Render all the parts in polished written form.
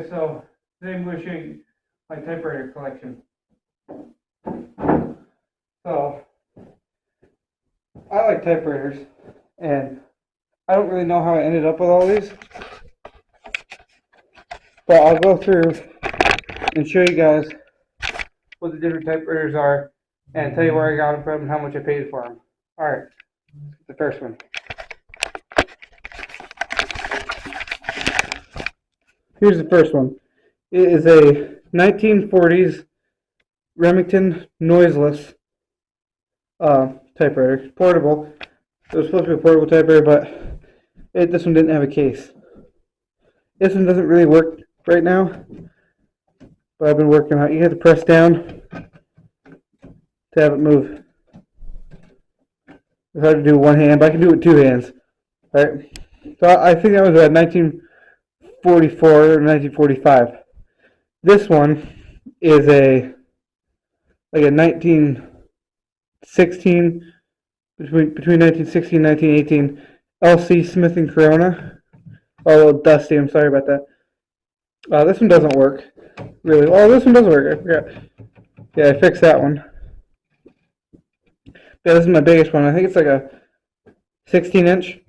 guys, so today I'm going to show you my typewriter collection. So, I like typewriters, and I don't really know how I ended up with all these, but I'll go through and show you guys what the different typewriters are, and tell you where I got them from and how much I paid for them. Alright, the first one. Here's the first one. It is a 1940s Remington noiseless typewriter. Portable. It was supposed to be a portable typewriter, but this one didn't have a case. This one doesn't really work right now, but I've been working on it. You have to press down to have it move. It's hard to do with one hand, but I can do it with two hands. Right? So I think that was about 1944 or 1945. This one is a 1916, between 1916 and 1918 LC Smith and Corona. Oh, a little dusty. I'm sorry about that. This one doesn't work really. Oh, this one does work. I forgot. Yeah, I fixed that one. Yeah, this is my biggest one. I think it's like a 16-inch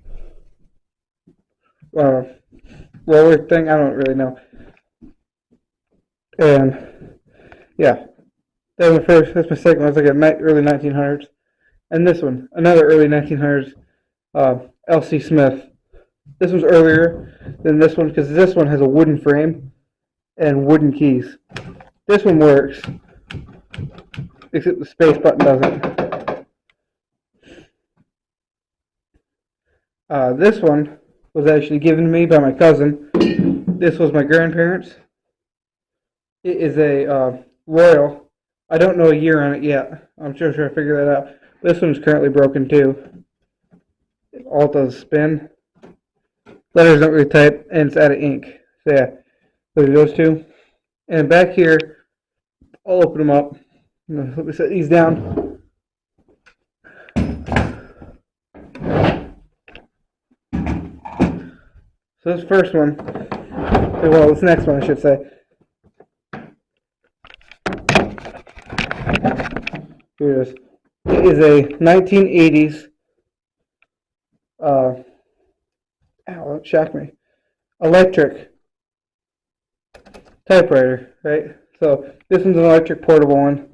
roller thing. I don't really know. And yeah, that was my first. That's my second one. It's like a early 1900s. And this one, another early 1900s LC Smith. This one's earlier than this one because this one has a wooden frame and wooden keys. This one works, except the space button doesn't. This one was actually given to me by my cousin. This was my grandparents. It is a Royal. I don't know a year on it yet. I'm sure I figure that out. This one's currently broken too. It all does spin. Letters don't really type, and it's out of ink. So yeah, those two. And back here, I'll open them up. Let me set these down. So this first one, well, this next one I should say. Here it is. It is a 1980s, ow, that shocked me, electric typewriter, right? So this one's an electric portable one,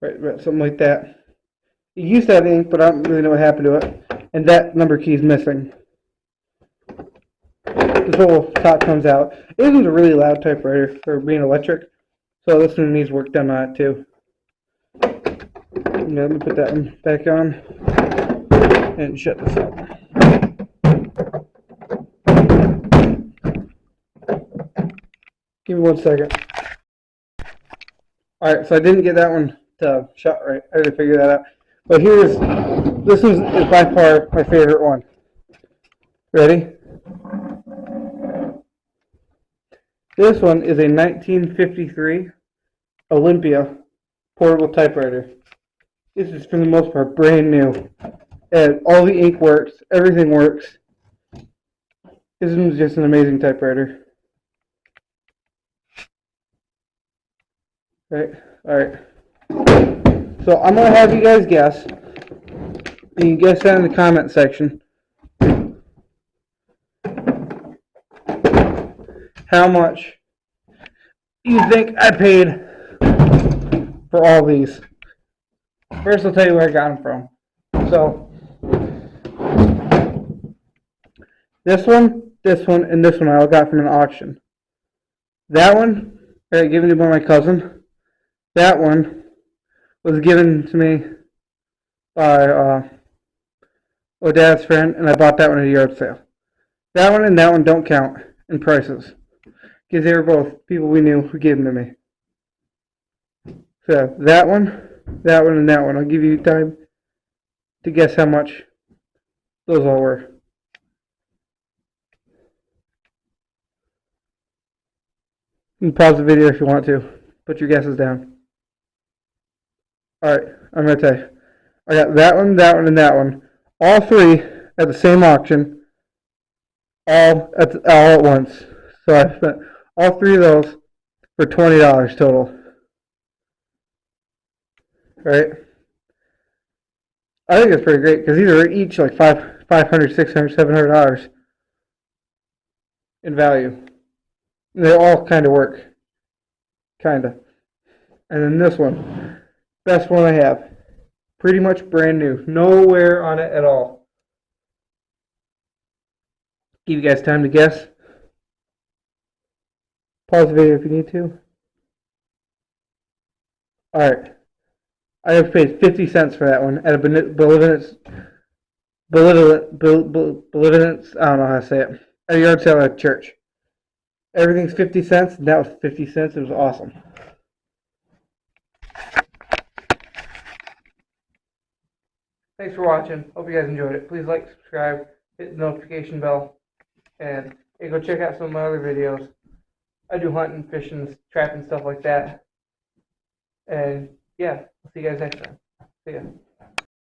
right, something like that. It used to have ink, but I don't really know what happened to it. And that number key is missing. This whole top comes out. This one's a really loud typewriter for being electric, so this one needs work done on it too. Yeah, let me put that one back on and shut this up. Give me 1 second. Alright, so I didn't get that one to shut right. I had to figure that out. But this one is by far my favorite one. Ready? This one is a 1953 Olympia portable typewriter. This is for the most part brand new. And all the ink works, everything works. This one's just an amazing typewriter. Right? Alright. So I'm going to have you guys guess. You can guess that in the comment section. How much you think I paid for all these. First I'll tell you where I got them from. So this one, and this one I all got from an auction. That one I got given to by my cousin. That one was given to me by Dad's friend, and I bought that one at a yard sale. That one and that one don't count in prices, because they were both people we knew who gave them to me. So that one, and that one. I'll give you time to guess how much those all were. You can pause the video if you want to. Put your guesses down. Alright, I'm going to tell you. I got that one, and that one. All three at the same auction. all at once. So I spent all three of those for $20 total. Right? I think it's pretty great because these are each like 500, 600, $700 in value. They all kind of work, kind of. And then this one, best one I have, pretty much brand new, no wear on it at all. Give you guys time to guess. Pause the video if you need to. All right, I have paid 50 cents for that one at a benevolence, I don't know how to say it, at a yard sale at a church. Everything's 50 cents, and that was 50 cents. It was awesome. Thanks for watching. Hope you guys enjoyed it. Please like, subscribe, hit the notification bell, and hey, go check out some of my other videos. I do hunting, fishing, trapping, stuff like that. And yeah, I'll see you guys next time. See ya.